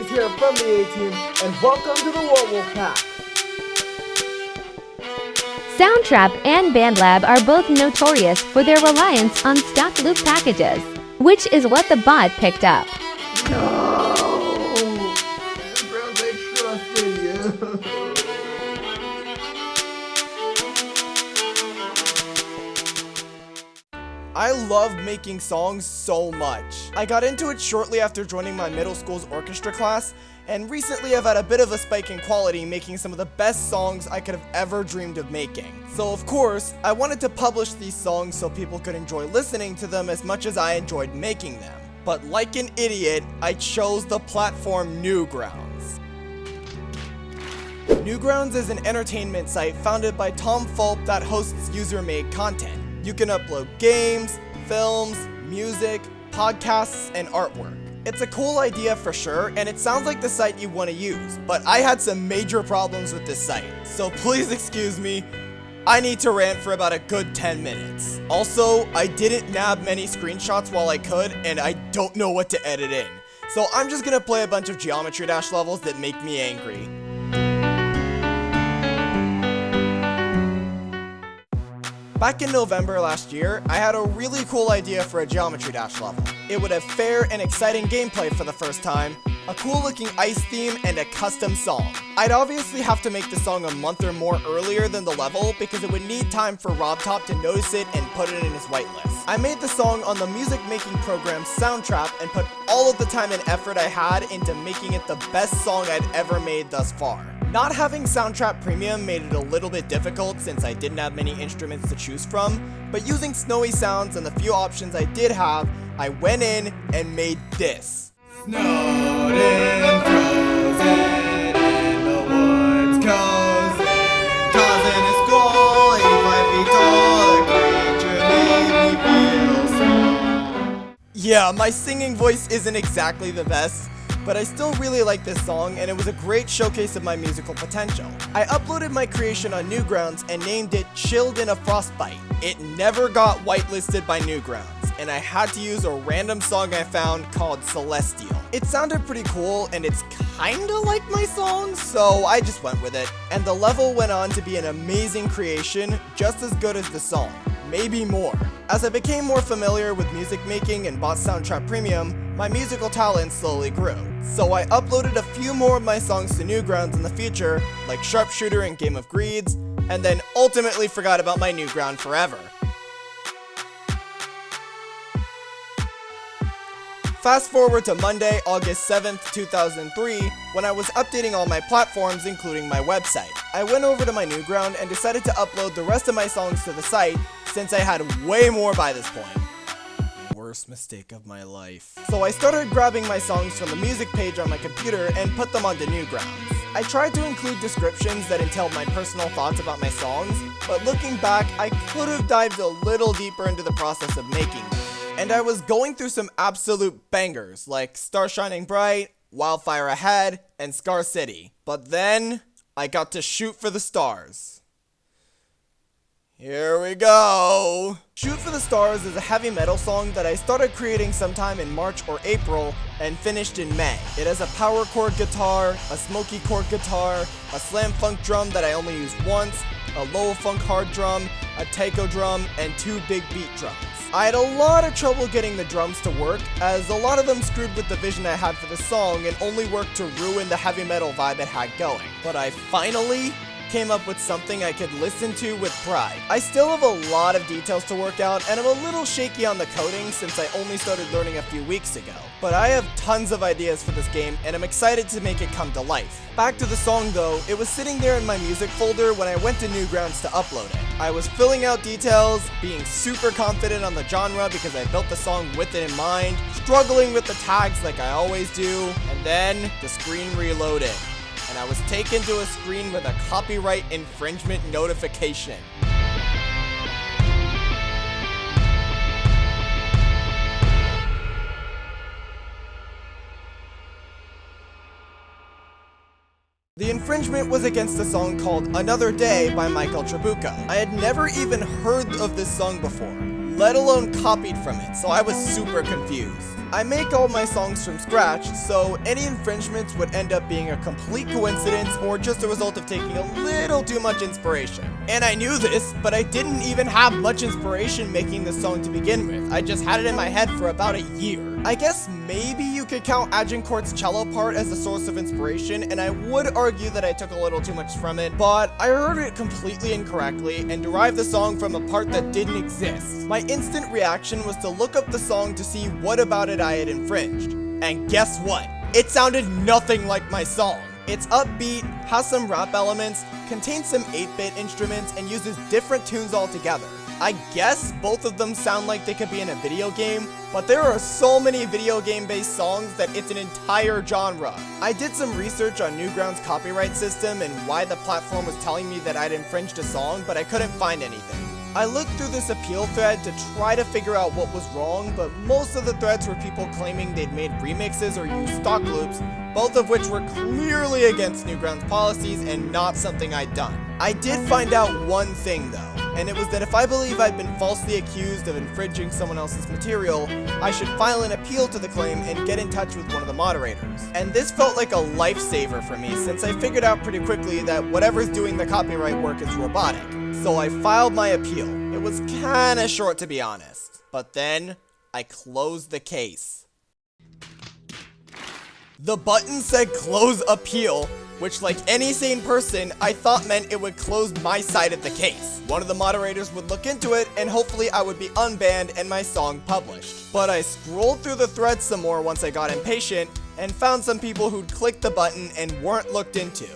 Breeze here from the A-Team, and welcome to the Wolf Pack. Soundtrap and BandLab are both notorious for their reliance on stuck loop packages, which is what the bot picked up. No! Newgrounds, I trusted you. I love making songs so much. I got into it shortly after joining my middle school's orchestra class, and recently I've had a bit of a spike in quality, making some of the best songs I could have ever dreamed of making. So of course, I wanted to publish these songs so people could enjoy listening to them as much as I enjoyed making them. But like an idiot, I chose the platform Newgrounds. Newgrounds is an entertainment site founded by Tom Fulp that hosts user-made content. You can upload games, films, music, podcasts, and artwork. It's a cool idea for sure, and it sounds like the site you want to use, but I had some major problems with this site, so please excuse me. I need to rant for about a good 10 minutes. Also, I didn't nab many screenshots while I could, and I don't know what to edit in. So I'm just gonna play a bunch of Geometry Dash levels that make me angry. Back in November last year, I had a really cool idea for a Geometry Dash level. It would have fair and exciting gameplay for the first time, a cool looking ice theme, and a custom song. I'd obviously have to make the song a month or more earlier than the level because it would need time for RobTop to notice it and put it in his whitelist. I made the song on the music making program Soundtrap and put all of the time and effort I had into making it the best song I'd ever made thus far. Not having Soundtrap Premium made it a little bit difficult since I didn't have many instruments to choose from, but using snowy sounds and the few options I did have, I went in and made this. Snowed in, frozen in the woods, cozy, causing a squall, 85 feet tall, a creature made me feel small. Yeah, my singing voice isn't exactly the best, but I still really like this song, and it was a great showcase of my musical potential. I uploaded my creation on Newgrounds and named it Chilled in a Frostbite. It never got whitelisted by Newgrounds, and I had to use a random song I found called Celestial. It sounded pretty cool, and it's kinda like my song, so I just went with it. And the level went on to be an amazing creation, just as good as the song, maybe more. As I became more familiar with music making and bought Soundtrap Premium, my musical talent slowly grew. So I uploaded a few more of my songs to Newgrounds in the future, like Sharpshooter and Game of Greeds, and then ultimately forgot about my Newground forever. Fast forward to Monday, August 7th, 2003, when I was updating all my platforms, including my website. I went over to my Newground and decided to upload the rest of my songs to the site, since I had way more by this point. Worst mistake of my life. So I started grabbing my songs from the music page on my computer and put them onto Newgrounds. I tried to include descriptions that entailed my personal thoughts about my songs, but looking back, I could have dived a little deeper into the process of making them. And I was going through some absolute bangers, like Star Shining Bright, Wildfire Ahead, and Scar City. But then, I got to Shoot for the Stars. Here we go! Shoot for the Stars is a heavy metal song that I started creating sometime in March or April and finished in May. It has a power chord guitar, a smoky chord guitar, a slam funk drum that I only use once, a low funk hard drum, a taiko drum, and 2 big beat drums. I had a lot of trouble getting the drums to work, as a lot of them screwed with the vision I had for the song and only worked to ruin the heavy metal vibe it had going. But I finally came up with something I could listen to with pride. I still have a lot of details to work out, and I'm a little shaky on the coding since I only started learning a few weeks ago. But I have tons of ideas for this game, and I'm excited to make it come to life. Back to the song though, it was sitting there in my music folder when I went to Newgrounds to upload it. I was filling out details, being super confident on the genre because I built the song with it in mind, struggling with the tags like I always do, and then the screen reloaded. And I was taken to a screen with a copyright infringement notification. The infringement was against a song called Another Day by Michael Trabucco. I had never even heard of this song before, let alone copied from it, so I was super confused. I make all my songs from scratch, so any infringements would end up being a complete coincidence or just a result of taking a little too much inspiration. And I knew this, but I didn't even have much inspiration making this song to begin with. I just had it in my head for about a year. I guess maybe you could count Agincourt's cello part as a source of inspiration, and I would argue that I took a little too much from it, but I heard it completely incorrectly and derived the song from a part that didn't exist. My instant reaction was to look up the song to see what about it I had infringed. And guess what? It sounded nothing like my song. It's upbeat, has some rap elements, contains some 8-bit instruments, and uses different tunes altogether. I guess both of them sound like they could be in a video game, but there are so many video game-based songs that it's an entire genre. I did some research on Newgrounds' copyright system and why the platform was telling me that I'd infringed a song, but I couldn't find anything. I looked through this appeal thread to try to figure out what was wrong, but most of the threads were people claiming they'd made remixes or used stock loops, both of which were clearly against Newgrounds' policies and not something I'd done. I did find out one thing though, and it was that if I believe I'd been falsely accused of infringing someone else's material, I should file an appeal to the claim and get in touch with one of the moderators. And this felt like a lifesaver for me since I figured out pretty quickly that whatever's doing the copyright work is robotic. So I filed my appeal. It was kinda short to be honest, but then I closed the case. The button said close appeal, which like any sane person, I thought meant it would close my side of the case. One of the moderators would look into it and hopefully I would be unbanned and my song published. But I scrolled through the thread some more once I got impatient and found some people who'd clicked the button and weren't looked into.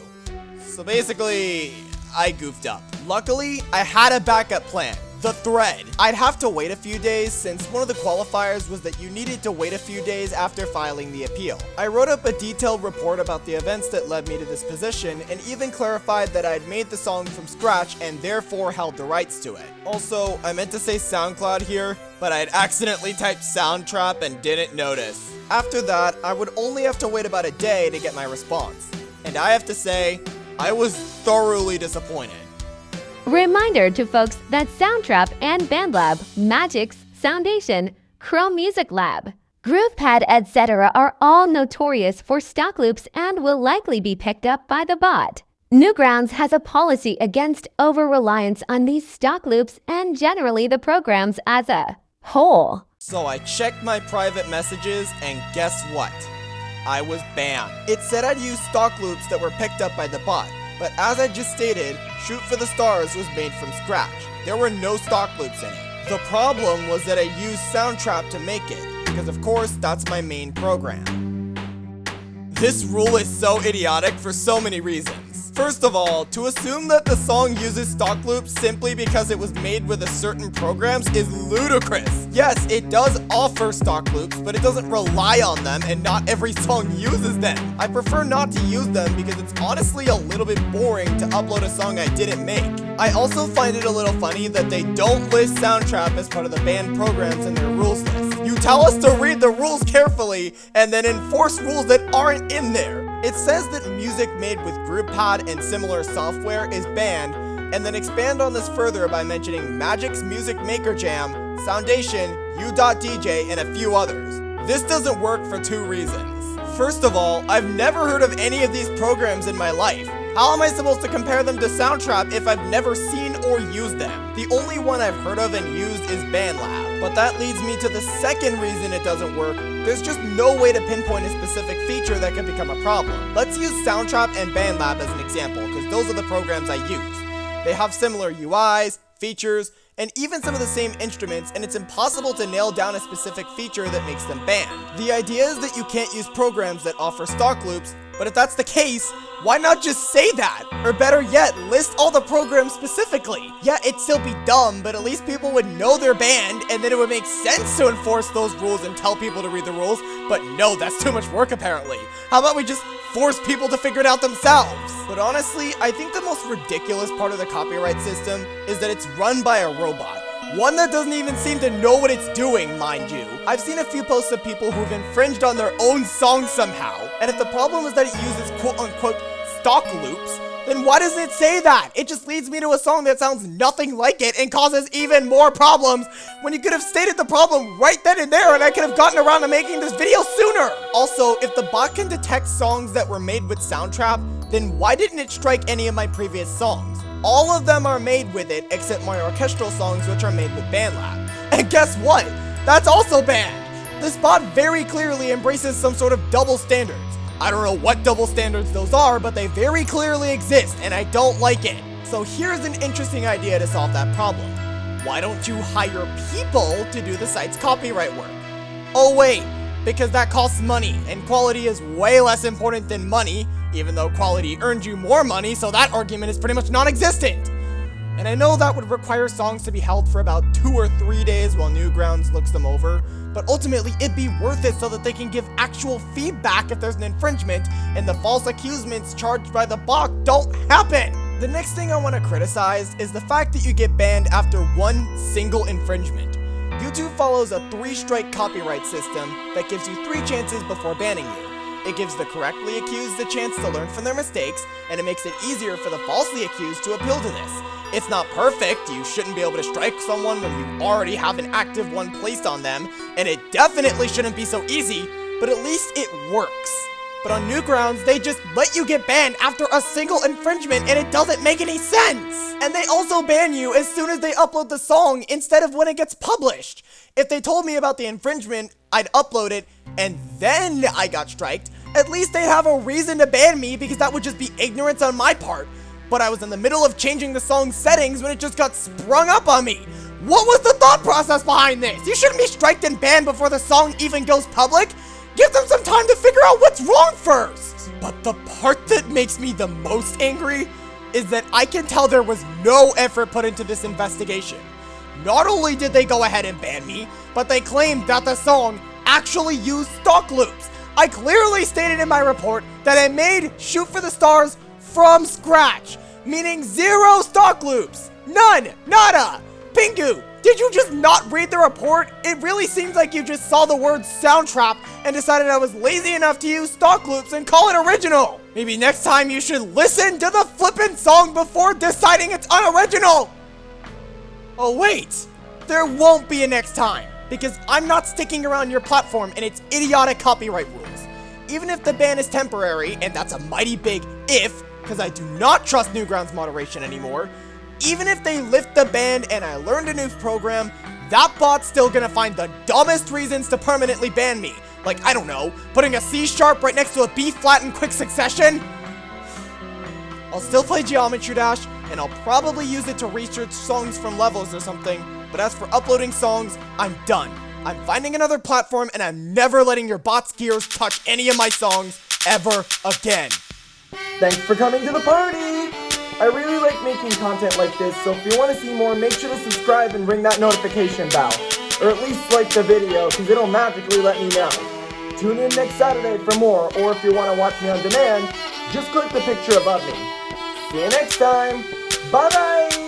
So basically, I goofed up. Luckily, I had a backup plan. The thread. I'd have to wait a few days since one of the qualifiers was that you needed to wait a few days after filing the appeal. I wrote up a detailed report about the events that led me to this position and even clarified that I'd made the song from scratch and therefore held the rights to it. Also, I meant to say Soundcloud here, but I had accidentally typed Soundtrap and didn't notice. After that, I would only have to wait about a day to get my response. And I have to say, I was thoroughly disappointed. Reminder to folks that Soundtrap and BandLab, Magix, Soundation, Chrome Music Lab, GroovePad, etc. are all notorious for stock loops and will likely be picked up by the bot. Newgrounds has a policy against over-reliance on these stock loops and generally the programs as a whole. So I checked my private messages and guess what? I was banned. It said I'd used stock loops that were picked up by the bot. But as I just stated, Shoot for the Stars was made from scratch. There were no stock loops in it. The problem was that I used Soundtrap to make it, because of course that's my main program. This rule is so idiotic for so many reasons. First of all, to assume that the song uses stock loops simply because it was made with a certain programs is ludicrous. Yes, it does offer stock loops, but it doesn't rely on them and not every song uses them. I prefer not to use them because it's honestly a little bit boring to upload a song I didn't make. I also find it a little funny that they don't list Soundtrap as part of the banned programs in their rules list. You tell us to read the rules carefully and then enforce rules that aren't in there. It says that music made with GroovePad and similar software is banned, and then expand on this further by mentioning Magix Music Maker Jam, Soundation, U.DJ, and a few others. This doesn't work for two reasons. First of all, I've never heard of any of these programs in my life. How am I supposed to compare them to Soundtrap if I've never seen or used them? The only one I've heard of and used is BandLab. But that leads me to the second reason it doesn't work. There's just no way to pinpoint a specific feature that could become a problem. Let's use Soundtrap and BandLab as an example, because those are the programs I use. They have similar UIs, features, and even some of the same instruments, and it's impossible to nail down a specific feature that makes them banned. The idea is that you can't use programs that offer stock loops, but if that's the case, why not just say that? Or better yet, list all the programs specifically. Yeah, it'd still be dumb, but at least people would know they're banned, and then it would make sense to enforce those rules and tell people to read the rules, but no, that's too much work apparently. How about we just force people to figure it out themselves? But honestly, I think the most ridiculous part of the copyright system is that it's run by a robot. One that doesn't even seem to know what it's doing, mind you. I've seen a few posts of people who've infringed on their own song somehow, and if the problem is that it uses quote-unquote stock loops, then why doesn't it say that? It just leads me to a song that sounds nothing like it and causes even more problems when you could have stated the problem right then and there and I could have gotten around to making this video sooner. Also, if the bot can detect songs that were made with Soundtrap, then why didn't it strike any of my previous songs? All of them are made with it except my orchestral songs, which are made with BandLab. And guess what? That's also banned. This bot very clearly embraces some sort of double standards. I don't know what double standards those are, but they very clearly exist, and I don't like it. So here's an interesting idea to solve that problem. Why don't you hire people to do the site's copyright work? Oh wait, because that costs money, and quality is way less important than money, even though quality earns you more money, so that argument is pretty much non-existent. And I know that would require songs to be held for about 2 or 3 days while Newgrounds looks them over, but ultimately it'd be worth it so that they can give actual feedback if there's an infringement and the false accusements charged by the bot don't happen. The next thing I want to criticize is the fact that you get banned after one single infringement. YouTube follows a 3-strike copyright system that gives you 3 chances before banning you. It gives the correctly accused the chance to learn from their mistakes, and it makes it easier for the falsely accused to appeal to this. It's not perfect, you shouldn't be able to strike someone when you already have an active one placed on them, and it definitely shouldn't be so easy, but at least it works. But on Newgrounds, they just let you get banned after a single infringement, and it doesn't make any sense! And they also ban you as soon as they upload the song instead of when it gets published. If they told me about the infringement, I'd upload it, and then I got striked, at least they'd have a reason to ban me because that would just be ignorance on my part. But I was in the middle of changing the song's settings when it just got sprung up on me. What was the thought process behind this? You shouldn't be striked and banned before the song even goes public. Give them some time to figure out what's wrong first. But the part that makes me the most angry is that I can tell there was no effort put into this investigation. Not only did they go ahead and ban me, but they claimed that the song actually used stock loops. I clearly stated in my report that I made Shoot for the Stars from scratch, meaning 0 stock loops. None. Nada. Pingu, did you just not read the report? It really seems like you just saw the word Soundtrap and decided I was lazy enough to use stock loops and call it original. Maybe next time you should listen to the flippin' song before deciding it's unoriginal. Oh wait, there won't be a next time, because I'm not sticking around your platform and its idiotic copyright rules. Even if the ban is temporary, and that's a mighty big if, because I do not trust Newgrounds moderation anymore, even if they lift the ban and I learned a new program, that bot's still gonna find the dumbest reasons to permanently ban me. Like, I don't know, putting a C# right next to a B flat in quick succession? I'll still play Geometry Dash, and I'll probably use it to research songs from levels or something, but as for uploading songs, I'm done. I'm finding another platform, and I'm never letting your bot's gears touch any of my songs ever again. Thanks for coming to the party! I really like making content like this, so if you want to see more, make sure to subscribe and ring that notification bell. Or at least like the video, because it'll magically let me know. Tune in next Saturday for more, or if you want to watch me on demand, just click the picture above me. See you next time! Bye-bye!